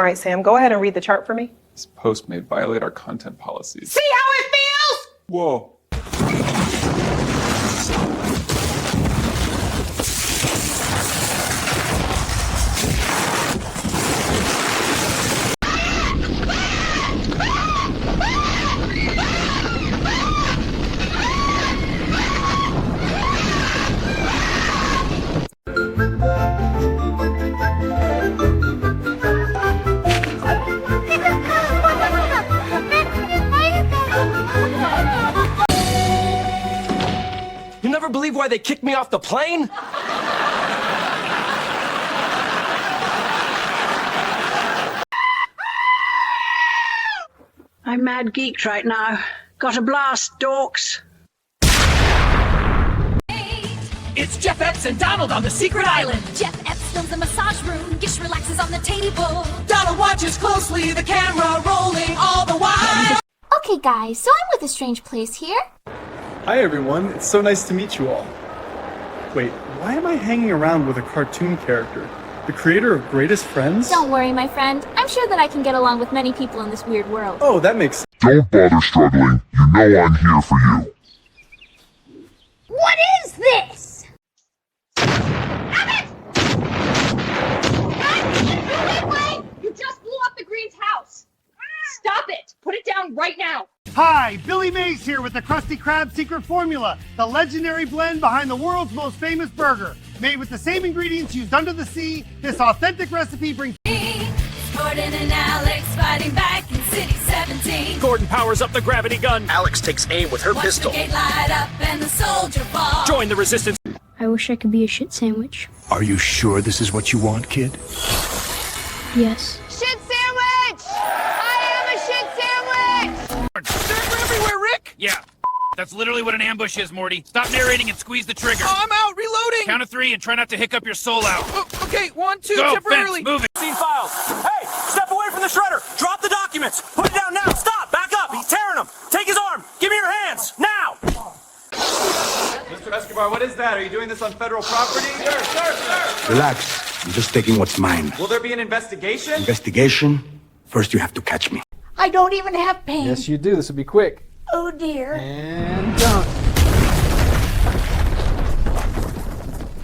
All right, Sam, go ahead and read the chart for me. This post may violate our content policies. See how it feels? Whoa. You never believe why they kicked me off the plane? I'm mad geeked right now. Got a blast, dorks. It's Jeff Epps and Donald on the secret island. Jeff Epps films the massage room. Gish relaxes on the table. Donald watches closely, the camera rolling all the while. Okay, guys, so I'm with a strange place here. Hi everyone, it's so nice to meet you all. Wait, why am I hanging around with a cartoon character? The creator of Greatest Friends? Don't worry, my friend. I'm sure that I can get along with many people in this weird world. Oh, that makes sense. Don't bother struggling. You know I'm here for you. What is this? You just blew up the Green's house. Stop it. Put it down right now. Hi, Billy Mays here with the Krusty Krab Secret Formula, the legendary blend behind the world's most famous burger. Made with the same ingredients used under the sea, this authentic recipe brings... Gordon and Alex fighting back in City 17. Gordon powers up the gravity gun. Alex takes aim with her Watch pistol. the gate light up and the soldier fall. Join the resistance. I wish I could be a shit sandwich. Are you sure this is what you want, kid? Yes. Shit sandwich! I am a shit sandwich! They're everywhere, Rick! Yeah. That's literally what an ambush is, Morty. Stop narrating and squeeze the trigger. Oh, I'm out, reloading! Count of 3 and try not to hiccup your soul out. Oh, okay, 1, 2, Go, temporarily. Fence, move it. Scene files. Hey, step away from the shredder. Drop the documents. Put it down now. Stop. Back up. He's tearing them. Take his arm. Give me your hands. Now. Mr. Escobar, what is that? Are you doing this on federal property? Sir! Relax. I'm just taking what's mine. Will there be an investigation? Investigation? First, you have to catch me. I don't even have pain. Yes, you do. This will be quick. Oh dear. And done.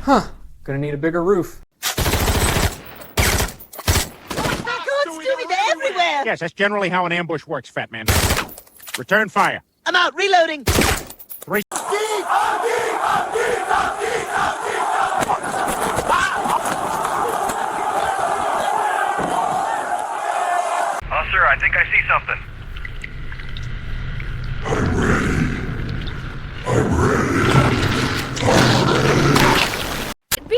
Huh. Gonna need a bigger roof. Everywhere! Yes, that's generally how an ambush works, fat man. Return fire. I'm out, reloading. Officer, I think I see something.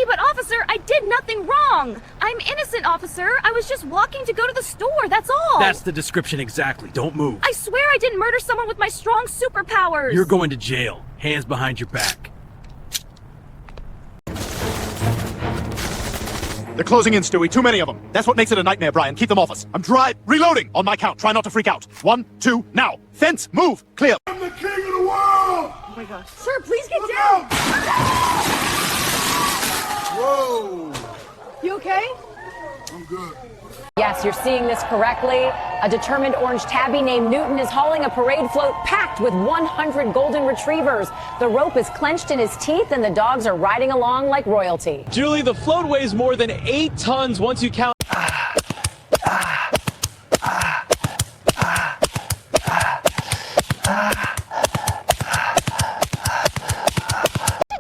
But officer, I did nothing wrong. I'm innocent, officer. I was just walking to go to the store, that's all. That's the description exactly. Don't move. I swear I didn't murder someone with my strong superpowers. You're going to jail. Hands behind your back. They're closing in, Stewie. Too many of them. That's what makes it a nightmare, Brian. Keep them off us. I'm reloading on my count. Try not to freak out. 1, 2, now. Fence, move, clear. I'm the king of the world! Oh my gosh. Sir, please get down! Whoa! You okay? I'm good. Yes, you're seeing this correctly. A determined orange tabby named Newton is hauling a parade float packed with 100 golden retrievers. The rope is clenched in his teeth and the dogs are riding along like royalty. Julie, the float weighs more than 8 tons once you count.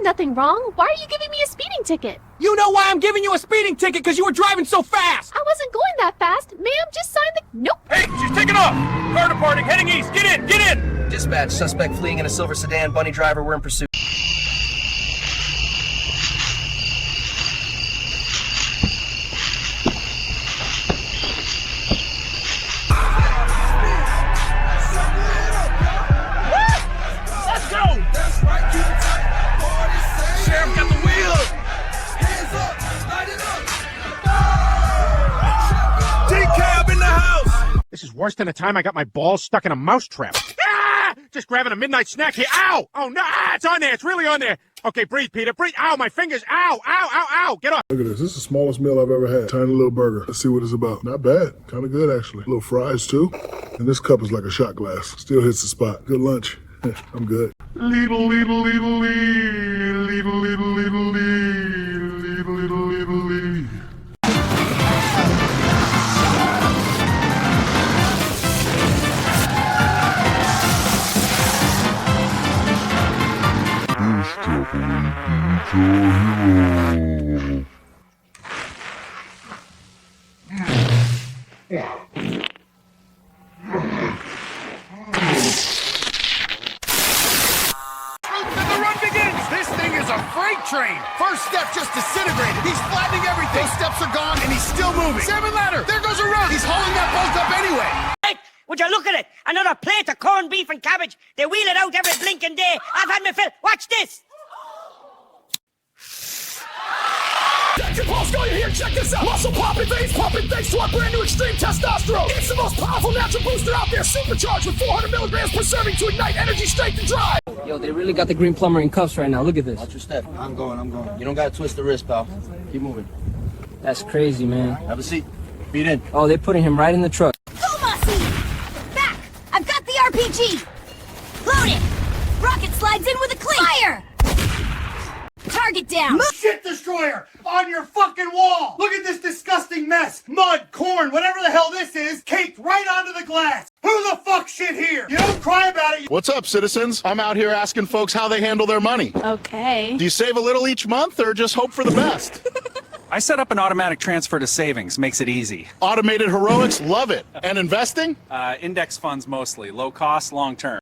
Nothing wrong. Why are you giving me a speeding ticket? You know why I'm giving you a speeding ticket? Because you were driving so fast! I wasn't going that fast. Ma'am, just sign the... Nope. Hey, she's taking off! Car departing, heading east. Get in, get in! Dispatch, suspect fleeing in a silver sedan. Bunny driver, we're in pursuit. Let's go! Sheriff got the wheel! This is worse than the time I got my balls stuck in a mousetrap. Just grabbing a midnight snack here. Ow! Oh, no, it's on there. It's really on there. Okay, breathe, Peter. Breathe. Ow, my fingers. Ow, ow, ow, ow. Get off. Look at this. This is the smallest meal I've ever had. Tiny little burger. Let's see what it's about. Not bad. Kind of good, actually. Little fries, too. And this cup is like a shot glass. Still hits the spot. Good lunch. I'm good. Little, little, little, little, little, little, little, little, little, little, little. This thing is a freight train. First step just disintegrated. He's flattening everything. Those steps are gone and he's still moving. 7 ladder. There goes a rung. He's hauling that bolt up anyway. Hey, would you look at it? Another plate of corned beef and cabbage. They wheel it out every blinking day. I've had my fill. Watch this. Paul Scully here, check this out. Muscle popping, veins pumping, thanks to our brand new Extreme Testosterone. It's the most powerful natural booster out there, supercharged with 400 milligrams per serving to ignite energy, strength, and drive. Yo, they really got the green plumber in cuffs right now. Look at this. Watch your step. I'm going. You don't gotta twist the wrist, pal. Keep moving. That's crazy, man. Have a seat. Feet in. Oh, they're putting him right in the truck. Go, Mossy! Back! I've got the RPG! Load it! Rocket slides in with a clean! Fire! Target down! Shit destroyer on your fucking wall! Look at this disgusting mess! Mud, corn, whatever the hell this is, caked right onto the glass! Who the fuck shit here? You don't cry about it! What's up, citizens? I'm out here asking folks how they handle their money. Okay. Do you save a little each month or just hope for the best? I set up an automatic transfer to savings. Makes it easy. Automated heroics, love it. And investing? Index funds mostly. Low cost, long term.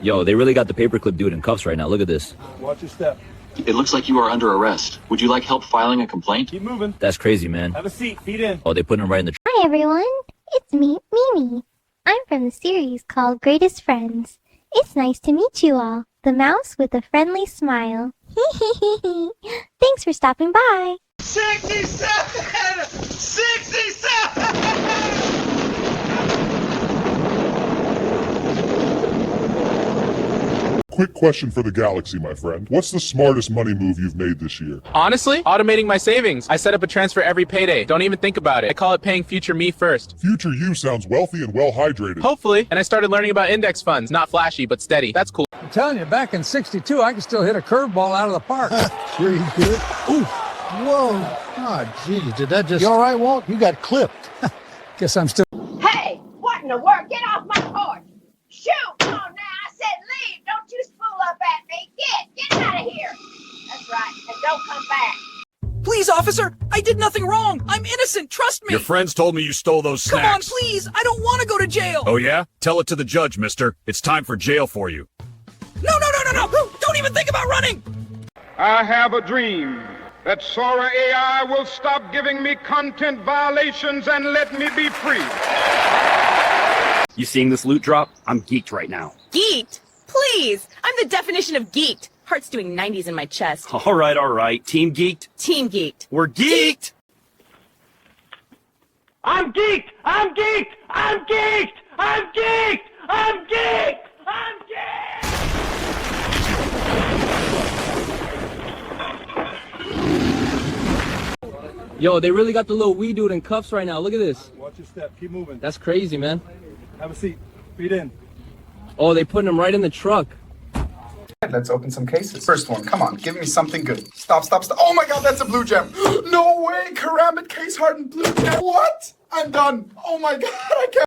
Yo, they really got the paperclip dude in cuffs right now. Look at this. Watch your step. It looks like you are under arrest. Would you like help filing a complaint? Keep moving. That's crazy, man. Have a seat. Feet in. Oh, they put him right in the... Hi everyone, it's me, Mimi. I'm from the series called Greatest Friends. It's nice to meet you all. The mouse with a friendly smile. Thanks for stopping by. 67! 67! Quick question for the galaxy, my friend. What's the smartest money move you've made this year? Honestly, automating my savings. I set up a transfer every payday. Don't even think about it. I call it paying future me first. Future you sounds wealthy and well hydrated. Hopefully. And I started learning about index funds. Not flashy, but steady. That's cool. I'm telling you, back in '62, I could still hit a curveball out of the park. Sure you could. Ooh. Whoa. Oh, geez, did that just... You all right, Walt? You got clipped. Guess I'm still... Hey, what in the world? Get off my porch. Shoot. Come on now. I said leave. Don't you spool up at me. Get out of here. That's right. And don't come back. Please, officer, I did nothing wrong. I'm innocent. Trust me. Your friends told me you stole those snacks. Come on, please. I don't want to go to jail. Oh, yeah? Tell it to the judge, mister. It's time for jail for you. No. Don't even think about running. I have a dream that Sora AI will stop giving me content violations and let me be free. You seeing this loot drop? I'm geeked right now. Geeked? Please! I'm the definition of geeked. Heart's doing 90s in my chest. All right. Team geeked? Team geeked. We're geeked! I'm geeked! I'm geeked! I'm geeked! I'm geeked! I'm geeked! I'm geeked! Yo, they really got the little wee dude in cuffs right now. Look at this. Watch your step. Keep moving. That's crazy, man. Have a seat. Feet in. Oh, they putting him right in the truck. Let's open some cases. First one, come on, give me something good. Stop. Oh my god, that's a blue gem. No way, Karambit case hardened blue gem. What? I'm done. Oh my god, I can't.